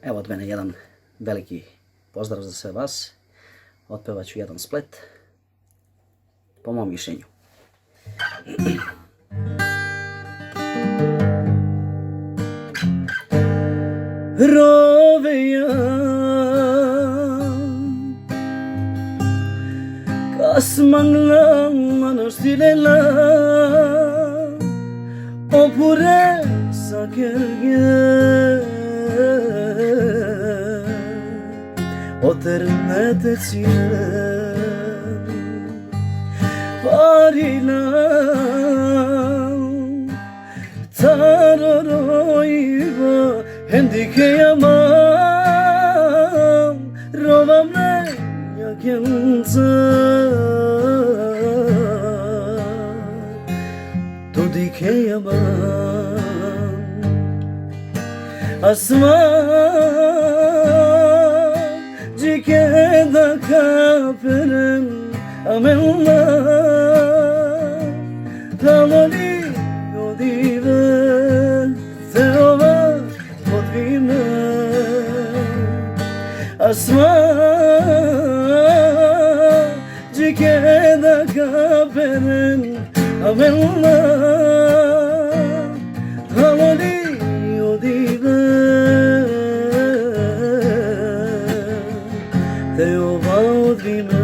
Evo od mene jedan veliki pozdrav za sve vas. Otpevat ću jedan splet, po mom mišljenju. Roveja Kasmangla manastilela Opure sakerge Oterneteciye Parila Taroroiva Hendikeyamam Rovamne yakenza Tudikeyamam Asma Jikeda kaperen Amenna Talali Yodive Teova Podvime Asma Jikeda kaperen Amenna Talali Yodive Teova Podvime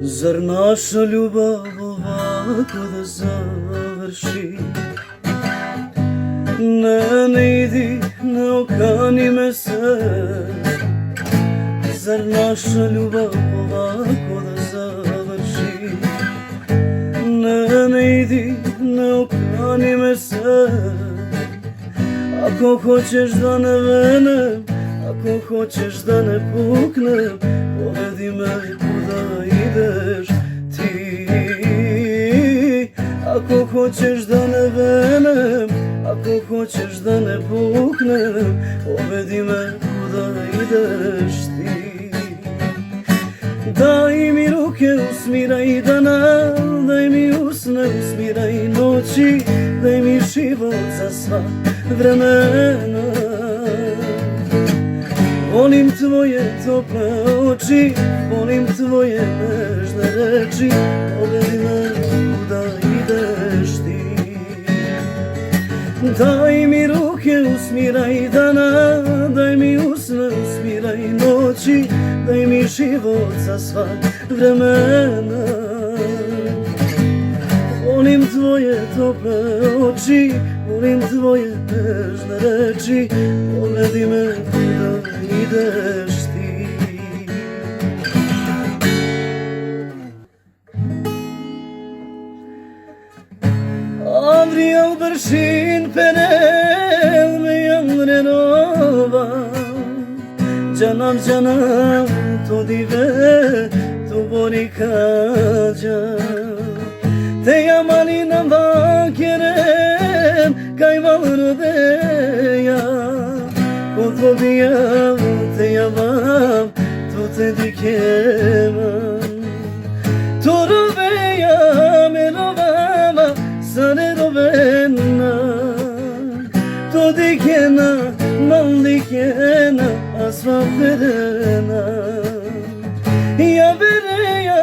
Zar naša ljubav ovako da završi? Ne idi, ne okani me se. Zar naša ljubav ovako da završi? Ne idi, ne okani me se. Ako hoćeš da ne venem, ako hoćeš da ne puknem, povedi me kuda ideš ti. Ako hoćeš da ne venem, ako hoćeš da ne puknem, povedi me kuda ideš ti. Daj mi ruke, usmiraj dana, daj mi usne, usmiraj noći, daj mi život za sva vremena. Volim tvoje tople oči, volim tvoje nežne reči, povedi me kuda ideš ti. Daj mi ruke, usmiraj dana, daj mi usne, usmiraj noći, daj mi život za sva vremena. Volim tvoje tople oči, volim tvoje nežne reči, povedi me kuda ideš ti. Avri albershin perel me yanrenova, canam canam to dive to borikaja. Te yamanina vakerem kayvalrdeya, Kotovijam te yavam to te dikemam. Toruveyam elovama sane rovena, to dikena mal dikena asfa verena. Ya vereya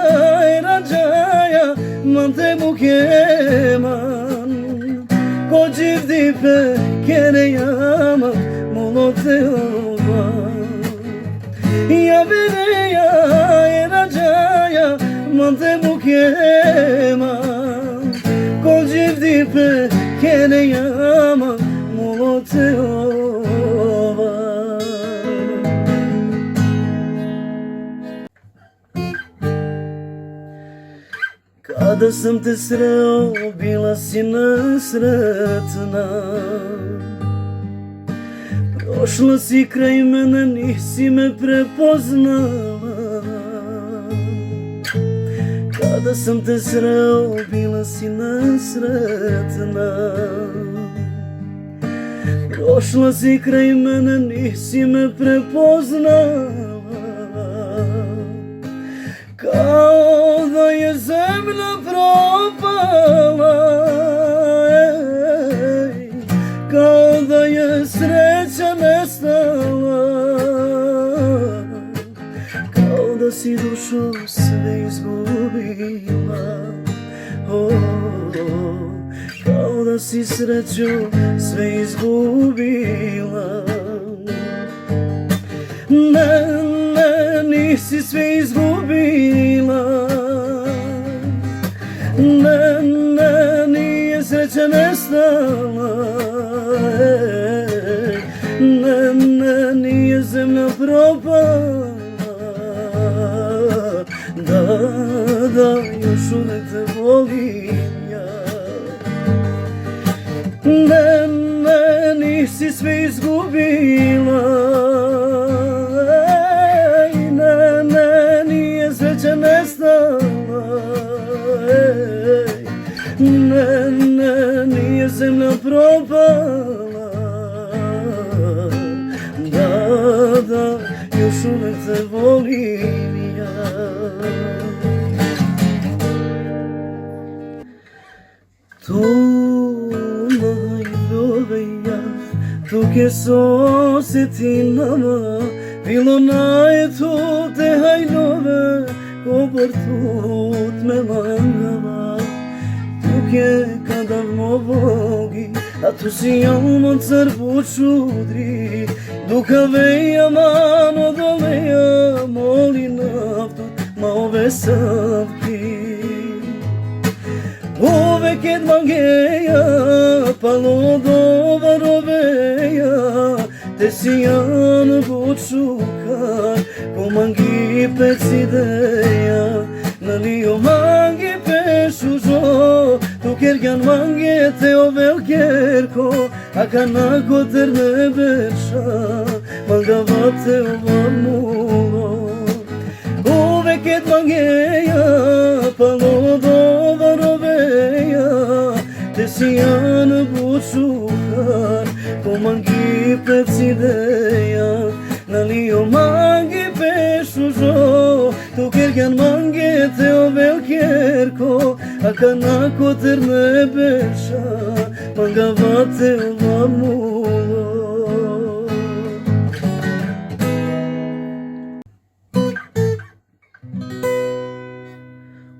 eracaya mante mukeman, kocivdi pe kereyama Moloteova. Ya vereya eracaya mante mukeman, kocivdi pe kereyama Moloteova. Kada sam te sreo, bila si nesretna. Prošla si kraj mene, nisi me prepoznala. Kada sam te sreo, bila si nesretna. Prošla si kraj mene, nisi me prepoznala. Kao da je zemlja propala, si dušo sve izgubila, kao da si sreću sve izgubila. Ne, ne, nisi sve izgubila, ne, ne, nije sreća nestala, ne, ne, nije zemlja propala, da, još uvek te volim ja. Ne, ne, nisi sve izgubila, ne, ne, nije sreća nestala, ne, ne, nije zemlja propala, da, još uvek te volim ja. Tu najljubija, tu ke se osjeti nama, bilo najtu te hajnove, kobor tut me mangava. Tu ke kada mobogi, a tu si javno crvu čudri, duka veja mano doleja, moli naftu, ma ove savki. Uvek je dmangeja, palo do varoveja, te si jan bučukar, ko mangi pecideja, nalio mangi pešužo, tu kergan mange te ovelkerko, a kanako terne beša, mangavate ovamulo. Uvek je dmangeja, palo do te si jan bučukar, ko mangi pecideja, nalio mangi pešužo, tu kergan mange te ovelkerko, a kanako terne beša, mangavate ovamulo.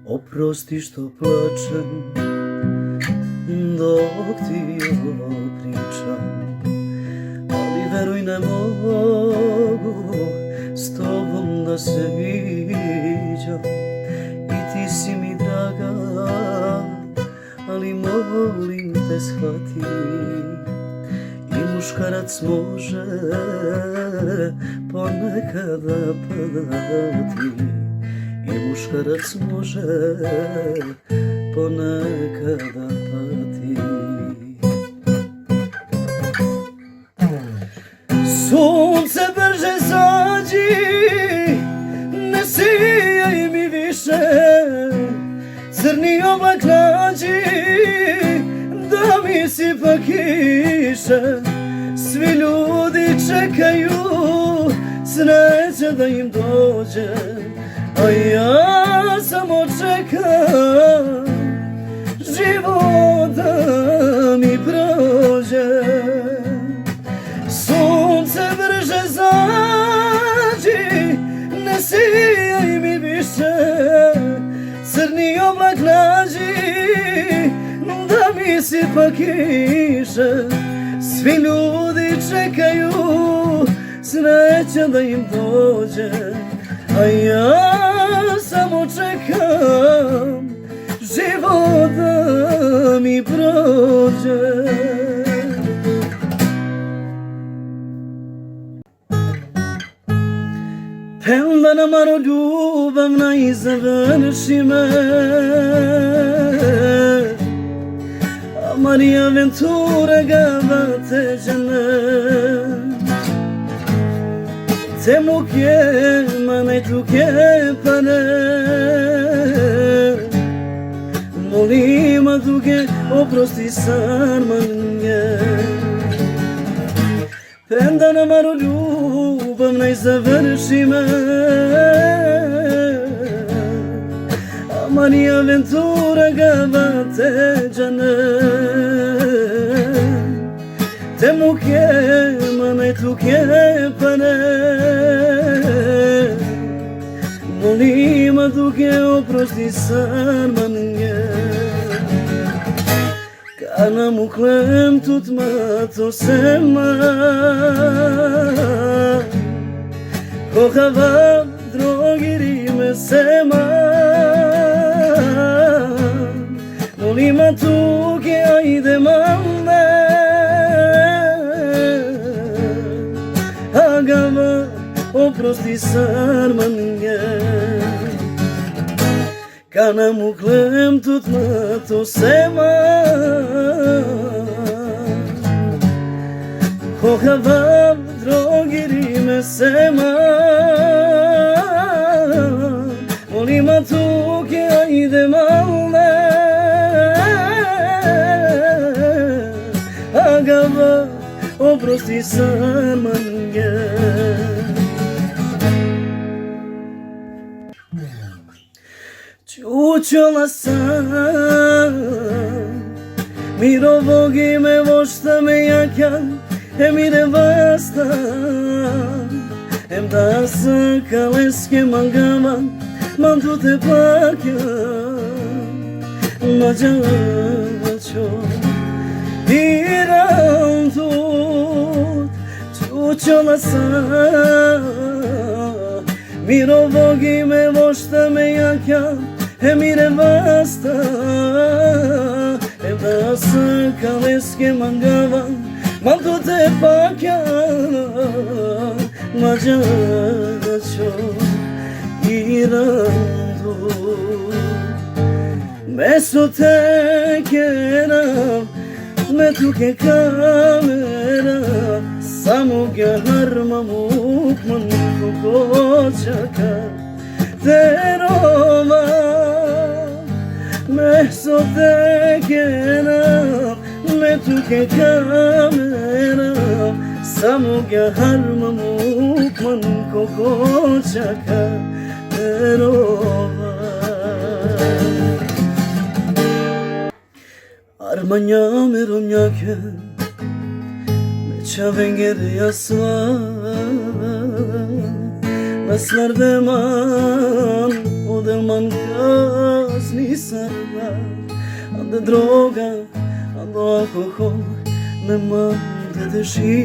Oprosti što plačem dok ti ovo pričam, ali veruj ne mogu s tobom da se viđam. I ti si mi draga, ali molim te shvati, i muškarac može ponekada padati, i muškarac može ponekada pati. Sunce brže zađi, ne sijaj mi više, crni oblak nađi, da mi sipa kiše. Svi ljudi čekaju sreće da im dođe, a ja samo čekam život da mi prođe. Sunce brže zađi, ne sijaj mi više, crni oblak nađi, da mi sipa kiše. Svi ljudi čekaju sreća da im dođe, a ja samo čekam život da mi prođe. Penda na maro ljubavna i završi me, a Maria Ventura gavate žene. Te muke manaj tuke pane, molim a tuke oprosti sarmanje. Penda na maro ljubavna i završi me, a Maria Ventura gavate žene. Te muke manaj tuke pane, Molima duke oprostisan mannger Kana mu klem tutma to sema Kohava drogiri me sema Molima duke aide mande Agava oprostisan mannger Kana mu klem tutma to sema Kohavam drogiri me sema Molima tuke aide malne Agava oprosti san mannger Čučala sam Mirovogi me vošta me jakan Emire basta Em da sa kaleske mangama Mantu te pakja Mađačo Iram tut Čučala sam Mirovogi me vošta me jakan Emire basta Em da sa kaleske mangama Mantu te pakja Mađačo Irandu Meso te keram Me tuke kamera Samo ga harmamuk man kokočaka Te roma Meso te keram Me tuke kamera Samo ga harmamuk man kokočaka Terova Armanya meromjake Meća vengeri jasva Naslar deman Odelman kasni sarga Ande droga Ando alkohol Nemam te deši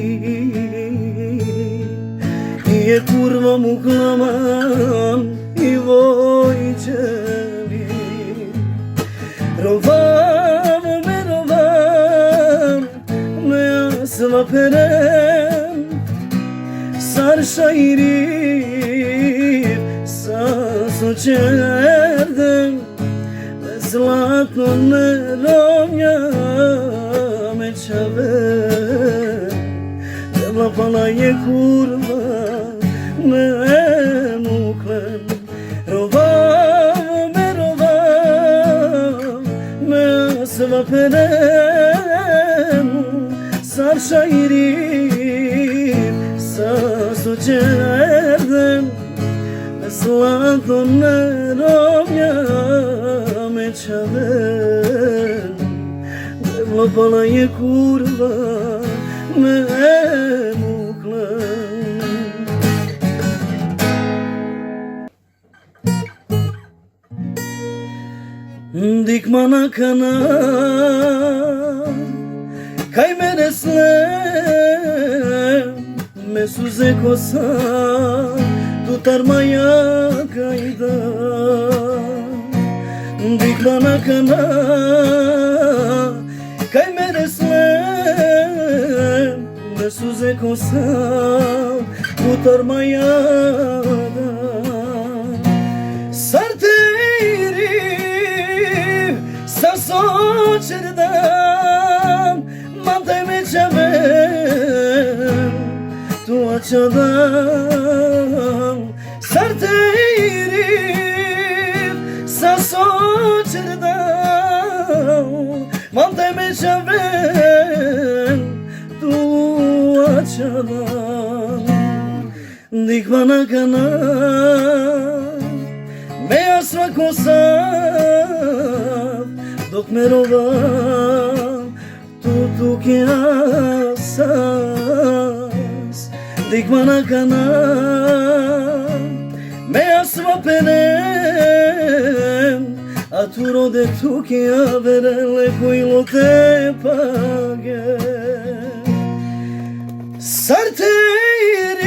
Nije kurva mu klaman I vojčevi Rovam Me asva perem Sar šairiv Sa sočerdem Me zlatno nerovnja Me čave Lapala je kurva Me muklem Rovam Me asva perem Sar šairiv Sa sočerdem Me zlatno nerovnja Me čave Lapala je kurva Me muklem Dikmana kana Kaj meresle Me suze kosa Tutarmaya kayda Dikmana kana Kaj meresle Me suze kosa Tutarmaya Sartiri Sa sočerdam Mantaj me čavem Tu açadam Sartiri Sa sočerdam Mantaj me čavem Tu açadam Dikmana kana Meja svako sav Dok me rovam Tu ke asas Dikmana kana Meja sva penen a tu rode tu che avere coi lo te paghe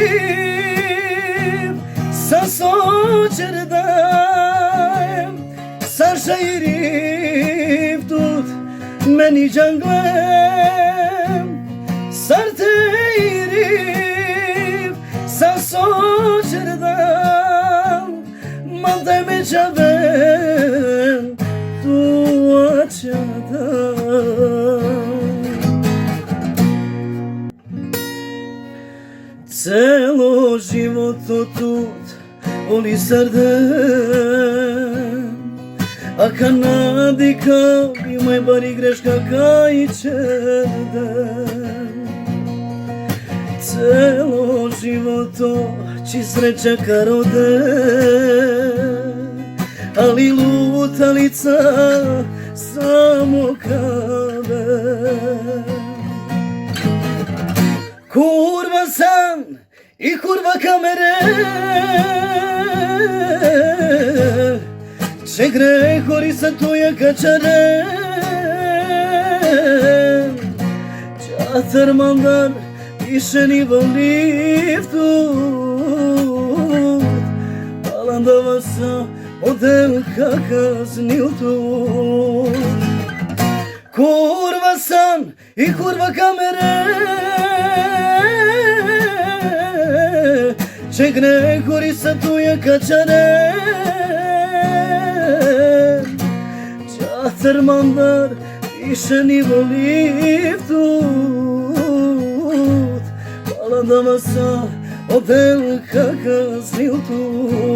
sarteirim sa socerdaim sa shairim tut meni janglem sarteirim sa socerdaim mandai me javen tu açadam celo životo tut voli srdem a kanadi kao imaj bari greška kaj čerdem celo životo či sreća karode ali lutalica samo kave kurva san i kurva kamere če grehori sa tvoja kačare čatar mandar više ni volim tut palandava sa odelka kaznil tut kurva san i kurva kamere če grehori sa tvoja kačare čatar mandar više ni volim tut palandava sa odelka kaznil tut